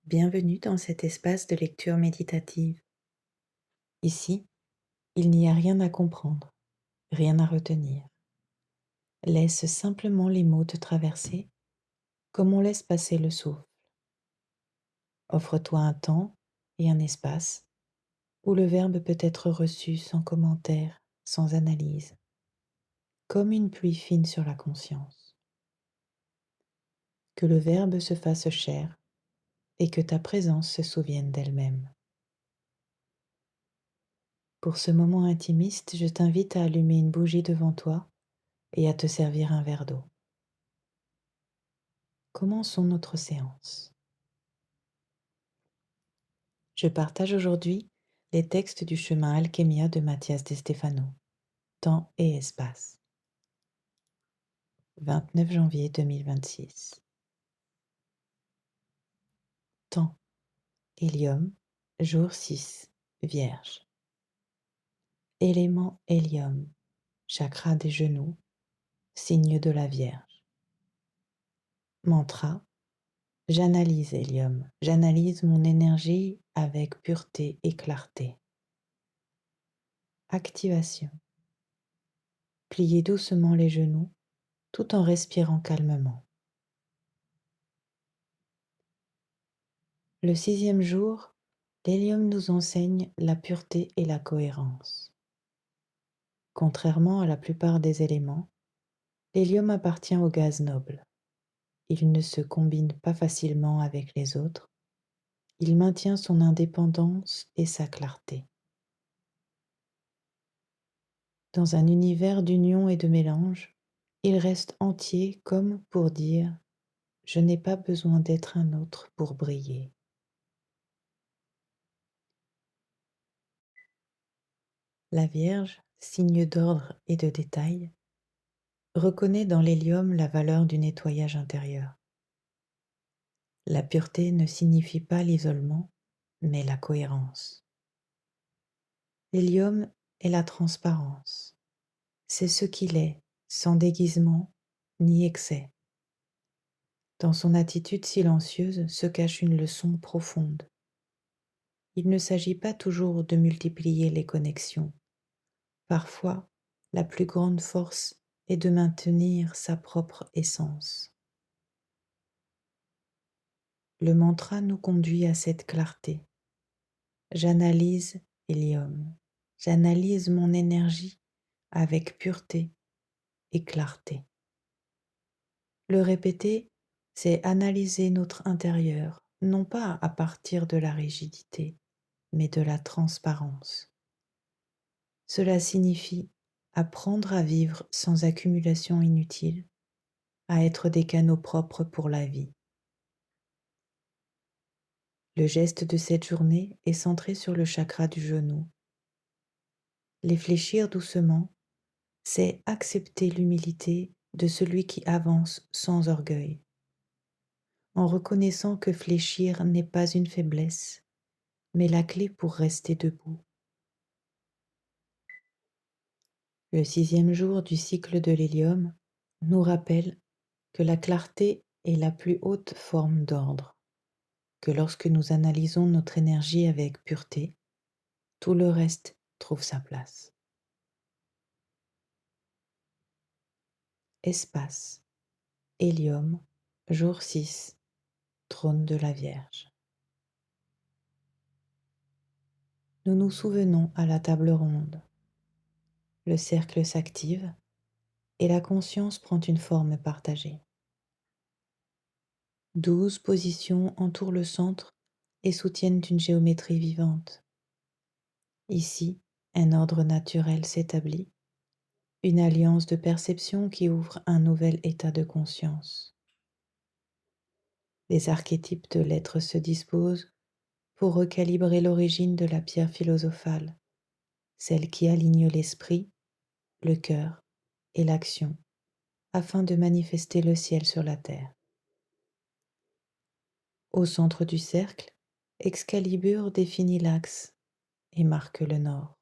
Bienvenue dans cet espace de lecture méditative. Ici, il n'y a rien à comprendre, rien à retenir. Laisse simplement les mots te traverser comme on laisse passer le souffle. Offre-toi un temps et un espace où le verbe peut être reçu sans commentaire, sans analyse, comme une pluie fine sur la conscience. Que le verbe se fasse chair et que ta présence se souvienne d'elle-même. Pour ce moment intimiste, je t'invite à allumer une bougie devant toi et à te servir un verre d'eau. Commençons notre séance. Je partage aujourd'hui les textes du chemin Alchemia de Mathias de Stefano, Temps et espace. 29 janvier 2026. Temps, hélium, jour 6, Vierge. Élément hélium, chakra des genoux, signe de la Vierge. Mantra, j'analyse hélium, j'analyse mon énergie avec pureté et clarté. Activation. Pliez doucement les genoux tout en respirant calmement. Le 6e jour, l'hélium nous enseigne la pureté et la cohérence. Contrairement à la plupart des éléments, l'hélium appartient au gaz noble. Il ne se combine pas facilement avec les autres. Il maintient son indépendance et sa clarté. Dans un univers d'union et de mélange, il reste entier comme pour dire « Je n'ai pas besoin d'être un autre pour briller ». La Vierge, signe d'ordre et de détail, reconnaît dans l'hélium la valeur du nettoyage intérieur. La pureté ne signifie pas l'isolement, mais la cohérence. L'hélium est la transparence. C'est ce qu'il est, sans déguisement ni excès. Dans son attitude silencieuse se cache une leçon profonde. Il ne s'agit pas toujours de multiplier les connexions. Parfois, la plus grande force est de maintenir sa propre essence. Le mantra nous conduit à cette clarté. J'analyse hélium. J'analyse mon énergie avec pureté et clarté. Le répéter, c'est analyser notre intérieur, non pas à partir de la rigidité, mais de la transparence. Cela signifie apprendre à vivre sans accumulation inutile, à être des canaux propres pour la vie. Le geste de cette journée est centré sur le chakra du genou. Les fléchir doucement, c'est accepter l'humilité de celui qui avance sans orgueil, en reconnaissant que fléchir n'est pas une faiblesse, mais la clé pour rester debout. Le 6e jour du cycle de l'hélium nous rappelle que la clarté est la plus haute forme d'ordre, que lorsque nous analysons notre énergie avec pureté, tout le reste trouve sa place. Espace, hélium, jour 6, trône de la Vierge. Nous nous souvenons à la table ronde. Le cercle s'active et la conscience prend une forme partagée. 12 positions entourent le centre et soutiennent une géométrie vivante. Ici, un ordre naturel s'établit, une alliance de perception qui ouvre un nouvel état de conscience. Les archétypes de l'être se disposent pour recalibrer l'origine de la pierre philosophale, celle qui aligne l'esprit, le cœur et l'action, afin de manifester le ciel sur la terre. Au centre du cercle, Excalibur définit l'axe et marque le nord.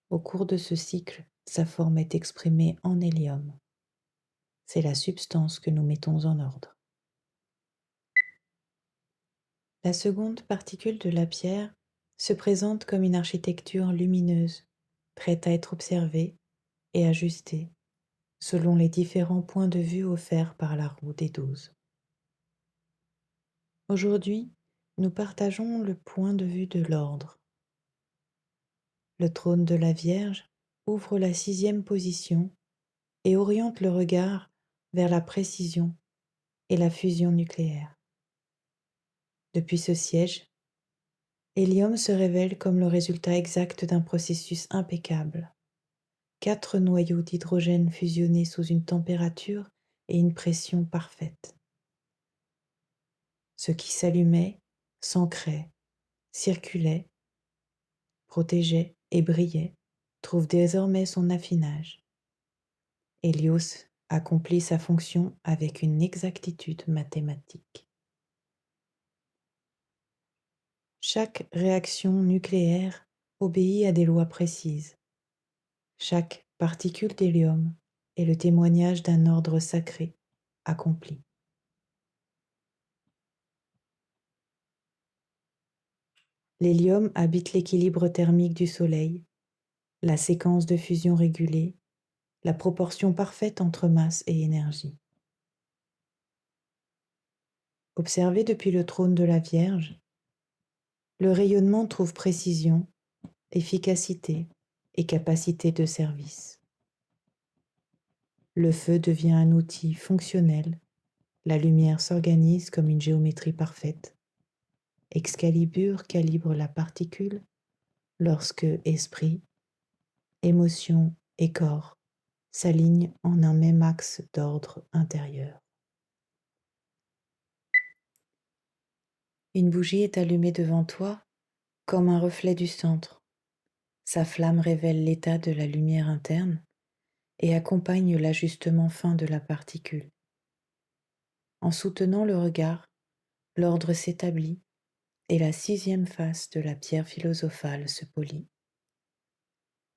Au cours de ce cycle, sa forme est exprimée en hélium. C'est la substance que nous mettons en ordre. La seconde particule de la pierre se présente comme une architecture lumineuse, prête à être observée et ajustée selon les différents points de vue offerts par la roue des 12. Aujourd'hui, nous partageons le point de vue de l'ordre. Le trône de la Vierge ouvre la 6e position et oriente le regard vers la précision et la fusion nucléaire. Depuis ce siège, l'hélium se révèle comme le résultat exact d'un processus impeccable. 4 noyaux d'hydrogène fusionnés sous une température et une pression parfaite. Ce qui s'allumait, s'ancrait, circulait, protégeait et brillait trouve désormais son affinage. Hélios accomplit sa fonction avec une exactitude mathématique. Chaque réaction nucléaire obéit à des lois précises. Chaque particule d'hélium est le témoignage d'un ordre sacré accompli. L'hélium habite l'équilibre thermique du Soleil, la séquence de fusion régulée, la proportion parfaite entre masse et énergie. Observé depuis le trône de la Vierge, le rayonnement trouve précision, efficacité et capacité de service. Le feu devient un outil fonctionnel, la lumière s'organise comme une géométrie parfaite. Excalibur calibre la particule lorsque esprit, émotion et corps s'alignent en un même axe d'ordre intérieur. Une bougie est allumée devant toi comme un reflet du centre. Sa flamme révèle l'état de la lumière interne et accompagne l'ajustement fin de la particule. En soutenant le regard, l'ordre s'établit et la 6e face de la pierre philosophale se polit.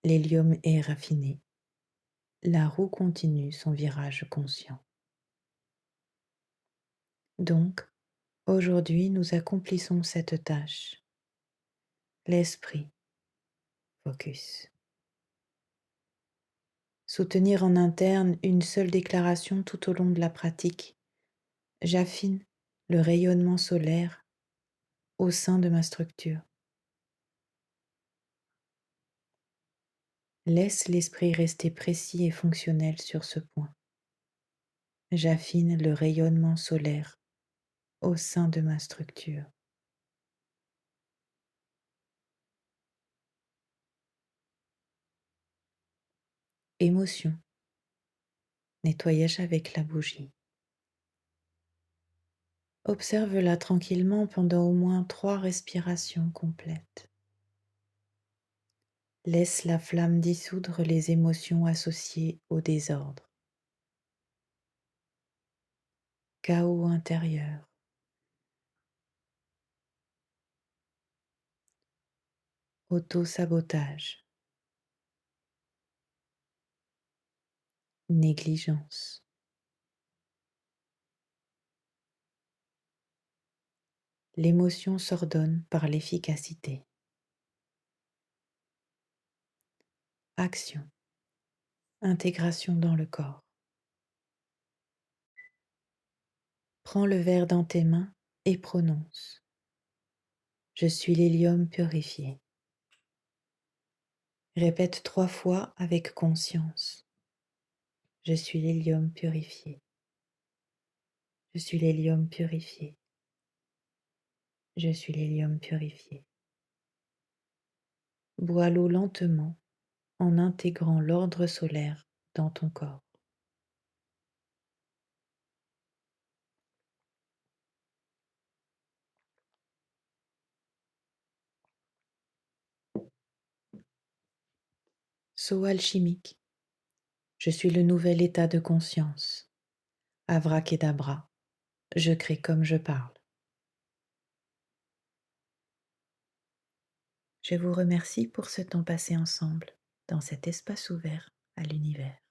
L'hélium est raffiné. La roue continue son virage conscient. Donc, aujourd'hui, nous accomplissons cette tâche. L'esprit, focus. Soutenir en interne une seule déclaration tout au long de la pratique. J'affine le rayonnement solaire au sein de ma structure. Laisse l'esprit rester précis et fonctionnel sur ce point. J'affine le rayonnement solaire au sein de ma structure. Émotion. Nettoyage avec la bougie. Observe-la tranquillement pendant au moins 3 respirations complètes. Laisse la flamme dissoudre les émotions associées au désordre. Chaos intérieur. Auto-sabotage. Négligence. L'émotion s'ordonne par l'efficacité. Action. Intégration dans le corps. Prends le verre dans tes mains et prononce. Je suis l'hélium purifié. Répète 3 fois avec conscience. Je suis l'hélium purifié. Je suis l'hélium purifié. Je suis l'hélium purifié. Bois l'eau lentement en intégrant l'ordre solaire dans ton corps. Saut alchimique. Je suis le nouvel état de conscience. Avrakedabra. Je crée comme je parle. Je vous remercie pour ce temps passé ensemble dans cet espace ouvert à l'univers.